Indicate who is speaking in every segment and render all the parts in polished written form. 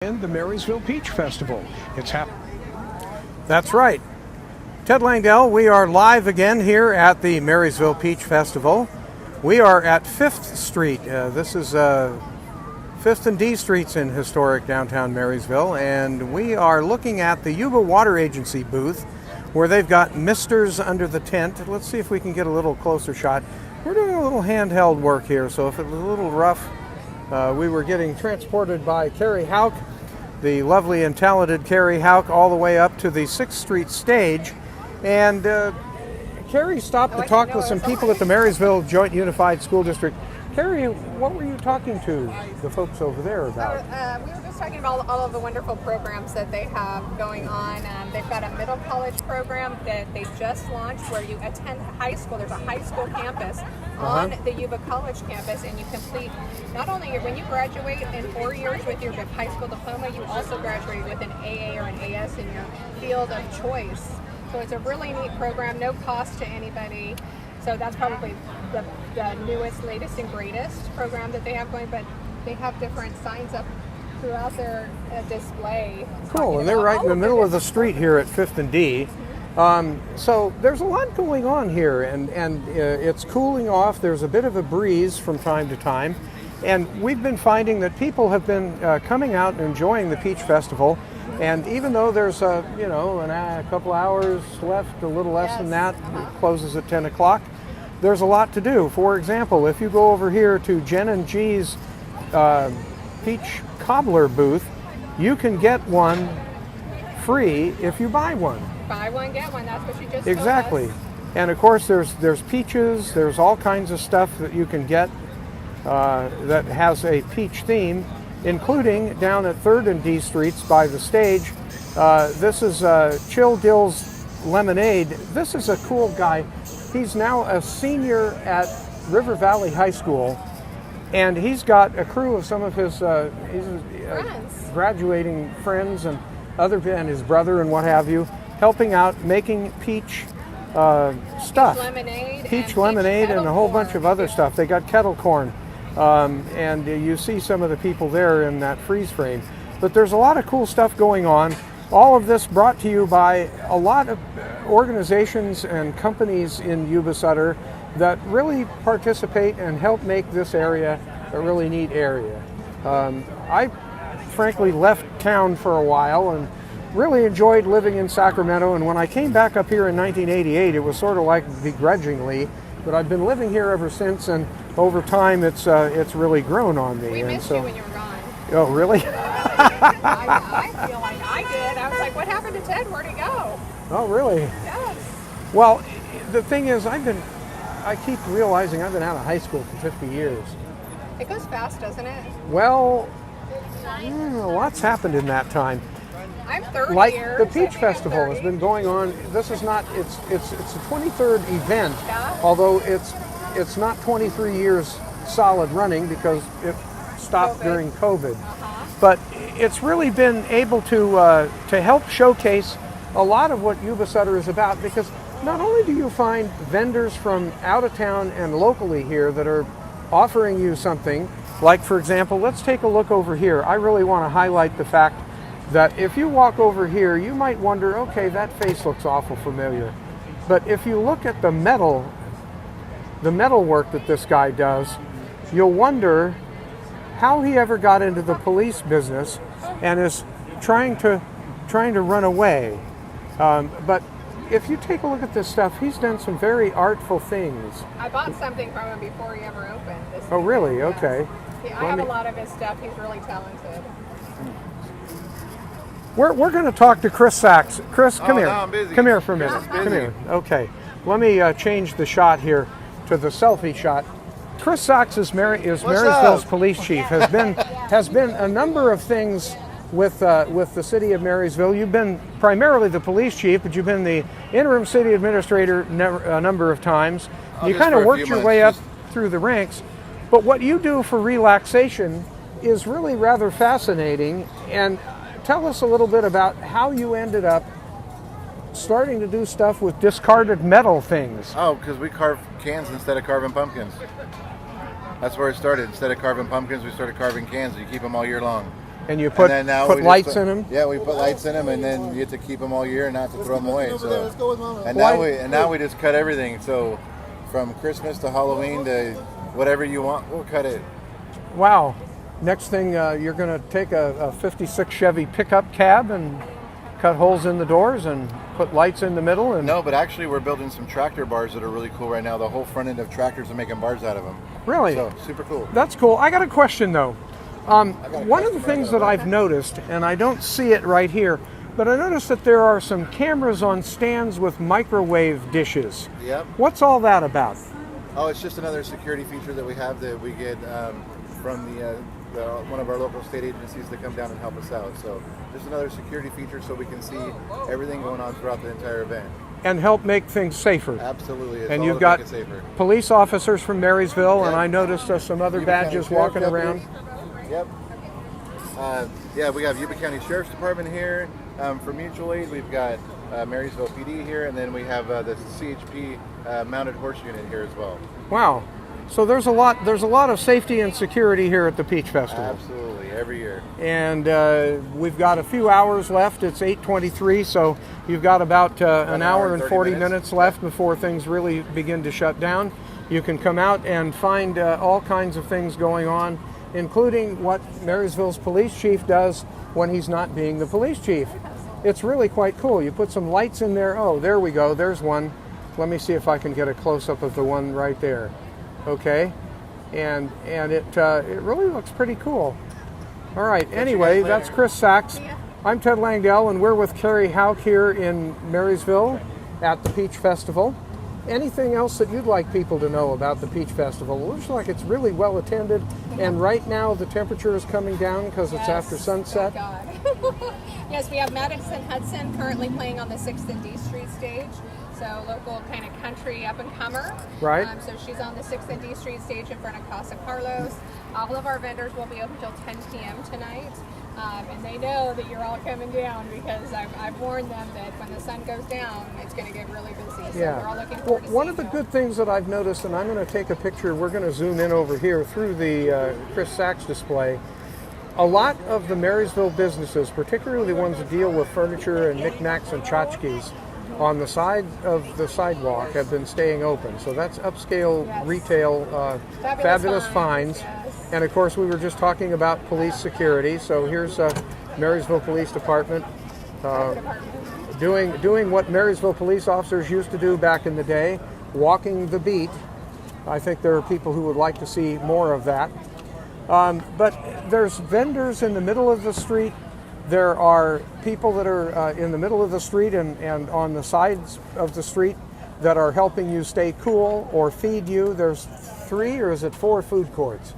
Speaker 1: And the Marysville Peach Festival. It's happening.
Speaker 2: That's right. Ted Langdell, we are live again here at the Marysville Peach Festival. We are at 5th Street. This is 5th and D Streets in historic downtown Marysville, and we are looking at the Yuba Water Agency booth where they've got misters under the tent. Let's see if we can get a little closer shot. We're doing a little handheld work here, so if it was a little rough, we were getting transported by Carrie Hauk, the lovely and talented Carrie Hauk, all the way up to the 6th Street stage. And Carrie stopped to talk with some people at the Marysville Joint Unified School District. Carrie, what were you talking to the folks over there about?
Speaker 3: We were just talking about all of the wonderful programs that they have going on. They've got a middle college program that they just launched where you attend high school. There's a high school campus on the Yuba College campus, and you complete not only when you graduate in 4 years with your high school diploma, you also graduate with an AA or an AS in your field of choice. So it's a really neat program, no cost to anybody. So that's probably the newest, latest, and greatest program that they have going, but they have different signs up throughout their display.
Speaker 2: Cool, and they're right in the middle of the street here at 5th and D. So there's a lot going on here, and it's cooling off. There's a bit of a breeze from time to time, and we've been finding that people have been coming out and enjoying the Peach Festival. And even though there's a couple hours left, a little less than that, it closes at 10 o'clock, there's a lot to do. For example, if you go over here to Jen and G's Peach Cobbler booth, you can get one free if you buy one.
Speaker 3: Buy one, get one. That's what you just
Speaker 2: Exactly.
Speaker 3: told us.
Speaker 2: And of course, there's peaches. There's all kinds of stuff that you can get that has a peach theme, including down at 3rd and D Streets by the stage. This is Chill Dill's Lemonade. This is a cool guy. He's now a senior at River Valley High School, and he's got a crew of some of his graduating friends and his brother and what have you, helping out making peach stuff. Peach lemonade and a whole bunch of other stuff. They got kettle corn. And you see some of the people there in that freeze frame. But there's a lot of cool stuff going on. All of this brought to you by a lot of organizations and companies in Yuba-Sutter that really participate and help make this area a really neat area. I frankly left town for a while and really enjoyed living in Sacramento. And when I came back up here in 1988, it was sort of like begrudgingly, but I've been living here ever since, and over time it's really grown on me.
Speaker 3: We missed you when you were gone.
Speaker 2: Oh, really?
Speaker 3: I feel like I did. I was like, what happened to Ted? Where'd he go?
Speaker 2: Oh, really?
Speaker 3: Yes.
Speaker 2: Well, the thing is, I keep realizing I've been out of high school for 50 years.
Speaker 3: It goes fast, doesn't it?
Speaker 2: Well, lots happened in that time.
Speaker 3: I'm 30
Speaker 2: like
Speaker 3: years.
Speaker 2: The Peach Festival has been going on. This is not. It's the 23rd event, although it's not 23 years solid running because it stopped during COVID. But it's really been able to help showcase a lot of what Yuba-Sutter is about, because not only do you find vendors from out of town and locally here that are offering you something, like, for example, let's take a look over here. I really want to highlight the fact that if you walk over here, you might wonder, okay, that face looks awful familiar. But if you look at the metal work that this guy does, you'll wonder how he ever got into the police business and is trying to run away. But if you take a look at this stuff, he's done some very artful things.
Speaker 3: I bought something from him before he ever opened.
Speaker 2: Oh, really? Okay.
Speaker 3: I have a lot of his stuff. He's really talented.
Speaker 2: We're going to talk to Chris Sachs. Chris, come here.
Speaker 4: No, I'm busy.
Speaker 2: Come here for a minute. Come here. Okay. Let me change the shot here to the selfie shot. Chris Sachs is Marysville's police chief. Has been a number of things with the city of Marysville. You've been primarily the police chief, but you've been the interim city administrator a number of times. You kind of worked your way up through the ranks. But what you do for relaxation is really rather fascinating. And tell us a little bit about how you ended up starting to do stuff with discarded metal things.
Speaker 4: Oh, because we carve cans instead of carving pumpkins. That's where it started. Instead of carving pumpkins, we started carving cans. You keep them all year long.
Speaker 2: And you put
Speaker 4: And then now
Speaker 2: put
Speaker 4: we
Speaker 2: lights
Speaker 4: just
Speaker 2: in them.
Speaker 4: Yeah, we put lights in them, and then you have to keep them all year and not to throw them away. So, and
Speaker 2: Why-
Speaker 4: now we just cut everything. So, from Christmas to Halloween to whatever you want, we'll cut it.
Speaker 2: Wow. Next thing, you're going to take a 56 Chevy pickup cab and cut holes in the doors and put lights in the middle. And
Speaker 4: No, but actually, we're building some tractor bars that are really cool right now. The whole front end of tractors are making bars out of them.
Speaker 2: Really?
Speaker 4: So, super cool.
Speaker 2: That's cool. I got a question though. One of the
Speaker 4: customer
Speaker 2: things
Speaker 4: I gotta
Speaker 2: that I've noticed, and I don't see it right here, but I noticed that there are some cameras on stands with microwave dishes.
Speaker 4: Yep.
Speaker 2: What's all that about?
Speaker 4: Oh, it's just another security feature that we have that we get from one of our local state agencies to come down and help us out. So just another security feature so we can see everything going on throughout the entire event.
Speaker 2: And help make things safer.
Speaker 4: Absolutely. It's
Speaker 2: And
Speaker 4: all
Speaker 2: you've
Speaker 4: to
Speaker 2: got
Speaker 4: make it safer.
Speaker 2: police officers from Marysville, and
Speaker 4: Yep.
Speaker 2: I noticed some other
Speaker 4: Yuba County
Speaker 2: badges
Speaker 4: Sheriff's
Speaker 2: walking around.
Speaker 4: Deputy. Yep. Yeah, we have Yuba County Sheriff's Department here. For mutual aid, we've got Marysville PD here, and then we have the CHP mounted horse unit here as well.
Speaker 2: Wow. So there's a lot of safety and security here at the Peach Festival.
Speaker 4: Absolutely, every year.
Speaker 2: And we've got a few hours left. It's 8:23, so you've got about an hour and 40 minutes left before things really begin to shut down. You can come out and find all kinds of things going on, including what Marysville's police chief does when he's not being the police chief. It's really quite cool. You put some lights in there. Oh, there we go. There's one. Let me see if I can get a close-up of the one right there. Okay, and it really looks pretty cool. All right. Anyway, that's Chris Sachs. I'm Ted Langdell, and we're with Carrie Hauk here in Marysville at the Peach Festival. Anything else that you'd like people to know about the Peach Festival? It looks like it's really well attended, and right now the temperature is coming down because it's after sunset.
Speaker 3: Thank God. Yes, we have Madison Hudson currently playing on the 6th and D Street stage. So local kind of country up and comer.
Speaker 2: Right.
Speaker 3: So she's on the 6th and D Street stage in front of Casa Carlos. All of our vendors will be open until 10 p.m. tonight. And they know that you're all coming down because I've warned them that when the sun goes down, it's going to get really busy. So we're all looking forward to
Speaker 2: One
Speaker 3: seeing
Speaker 2: of the
Speaker 3: you.
Speaker 2: good things that I've noticed, and I'm going to take a picture, we're going to zoom in over here through the Chris Sachs display. A lot of the Marysville businesses, particularly the ones that deal with furniture and knickknacks and tchotchkes, on the side of the sidewalk have been staying open. So that's upscale retail, fabulous finds.
Speaker 3: Yes.
Speaker 2: And of course, we were just talking about police security. So here's Marysville Police Department doing what Marysville police officers used to do back in the day, walking the beat. I think there are people who would like to see more of that. But there's vendors in the middle of the street. There are people that are in the middle of the street and on the sides of the street that are helping you stay cool or feed you. There's 3 or is it 4 food courts?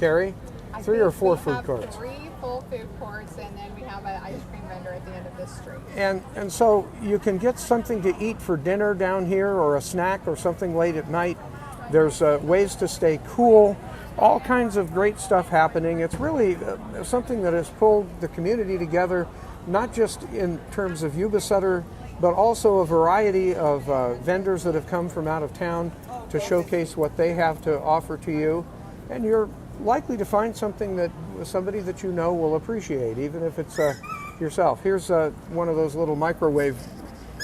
Speaker 2: Carrie? 3 or 4 food courts.
Speaker 3: We have 3 full food courts, and then we have an ice cream vendor at the end of this street.
Speaker 2: And so you can get something to eat for dinner down here or a snack or something late at night. There's ways to stay cool. All kinds of great stuff happening. It's really something that has pulled the community together, not just in terms of Yuba-Sutter, but also a variety of vendors that have come from out of town to showcase what they have to offer to you. And you're likely to find something that somebody that you know will appreciate, even if it's yourself. Here's one of those little microwave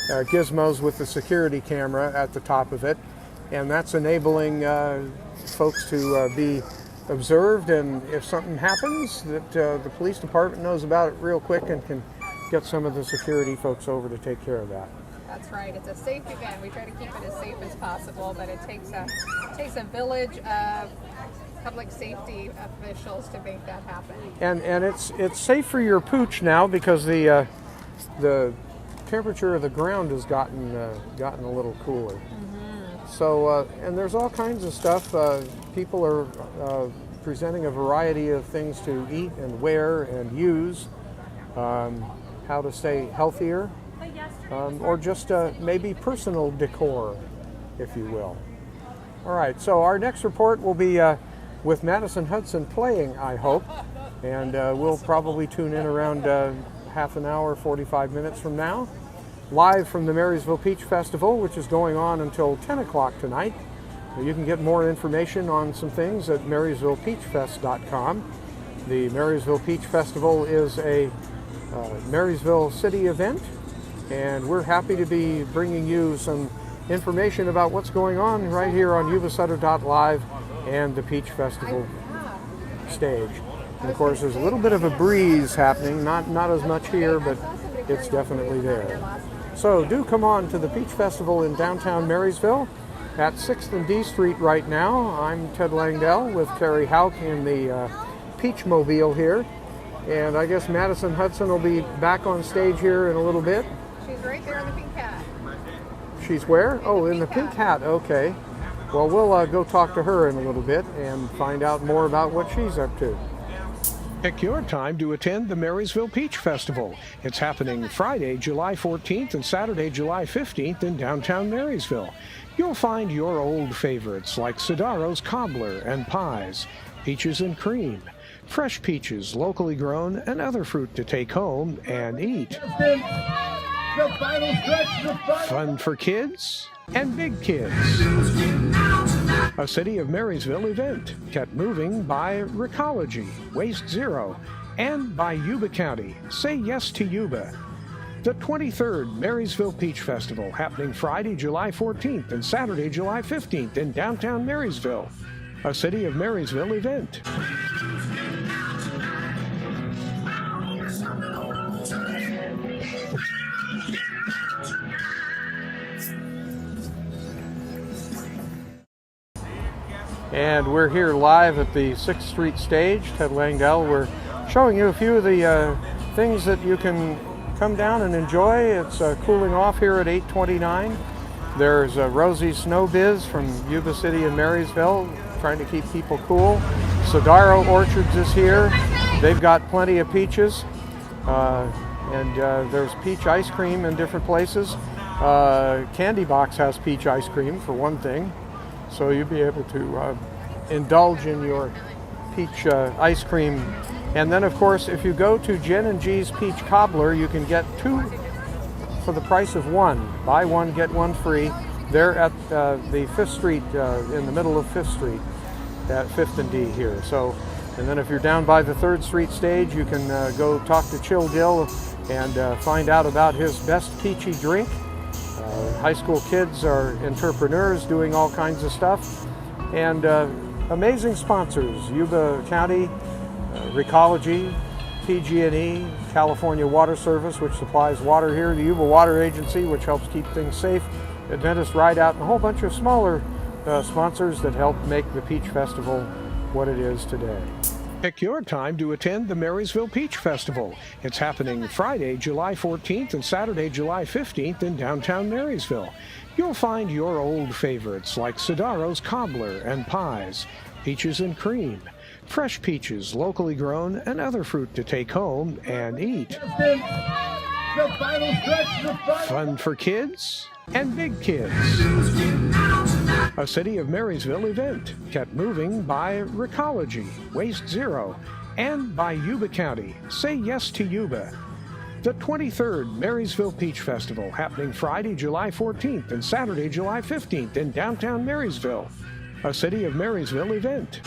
Speaker 2: gizmos with the security camera at the top of it, and that's enabling folks to be observed, and if something happens, that the police department knows about it real quick and can get some of the security folks over to take care of that.
Speaker 3: That's right. It's a safe event. We try to keep it as safe as possible, but it takes a village of public safety officials to make that happen.
Speaker 2: And it's safe for your pooch now because the temperature of the ground has gotten a little cooler. So, and there's all kinds of stuff. People are presenting a variety of things to eat and wear and use, how to stay healthier, or just maybe personal decor, if you will. All right, so our next report will be with Madison Hudson playing, I hope, and we'll probably tune in around half an hour, 45 minutes from now. Live from the Marysville Peach Festival, which is going on until 10 o'clock tonight. You can get more information on some things at marysvillepeachfest.com. The Marysville Peach Festival is a Marysville City event, and we're happy to be bringing you some information about what's going on right here on Yuba-Sutter.live and the Peach Festival stage. And of course, there's a little bit of a breeze happening, not as much here, but it's definitely there. So do come on to the Peach Festival in downtown Marysville at 6th and D Street right now. I'm Ted Langdell with Carrie Hauk in the Peach Mobile here. And I guess Madison Hudson will be back on stage here in a little bit.
Speaker 3: She's right there in the pink hat.
Speaker 2: She's where? Oh, in the pink hat. Okay. Well, we'll go talk to her in a little bit and find out more about what she's up to.
Speaker 1: Pick your time to attend the Marysville Peach Festival. It's happening Friday, July 14th and Saturday, July 15th in downtown Marysville. You'll find your old favorites like Sedaro's Cobbler and pies, peaches and cream, fresh peaches locally grown, and other fruit to take home and eat. Fun for kids and big kids. A City of Marysville event kept moving by Recology, Waste Zero, and by Yuba County. Say yes to Yuba. The 23rd Marysville Peach Festival happening Friday, July 14th and Saturday, July 15th in downtown Marysville. A City of Marysville event.
Speaker 2: And we're here live at the 6th Street stage. Ted Langdell. We're showing you a few of the things that you can come down and enjoy. It's cooling off here at 8:29. There's Rosie's Snow Biz from Yuba City and Marysville, trying to keep people cool. Sedaro Orchards is here. They've got plenty of peaches. And there's peach ice cream in different places. Candy Box has peach ice cream, for one thing. So you'll be able to indulge in your peach ice cream. And then, of course, if you go to Jen and G's Peach Cobbler, you can get 2 for the price of 1. Buy 1, get 1 free. They're at the 5th Street, in the middle of 5th Street, at 5th and D here. So, and then if you're down by the 3rd Street stage, you can go talk to Chill Dill and find out about his best peachy drink. High school kids are entrepreneurs doing all kinds of stuff, and amazing sponsors: Yuba County, Recology, PG&E, California Water Service, which supplies water here, the Yuba Water Agency, which helps keep things safe, Adventist Rideout, and a whole bunch of smaller sponsors that help make the Peach Festival what it is today.
Speaker 1: Pick your time to attend the Marysville Peach Festival. It's happening Friday, July 14th and Saturday, July 15th in downtown Marysville. You'll find your old favorites like Sedaro's Cobbler and pies, peaches and cream, fresh peaches locally grown, and other fruit to take home and eat. Fun for kids and big kids. A City of Marysville event kept moving by Recology, Waste Zero, and by Yuba County. Say yes to Yuba. The 23rd Marysville Peach Festival happening Friday, July 14th and Saturday, July 15th in downtown Marysville. A City of Marysville event.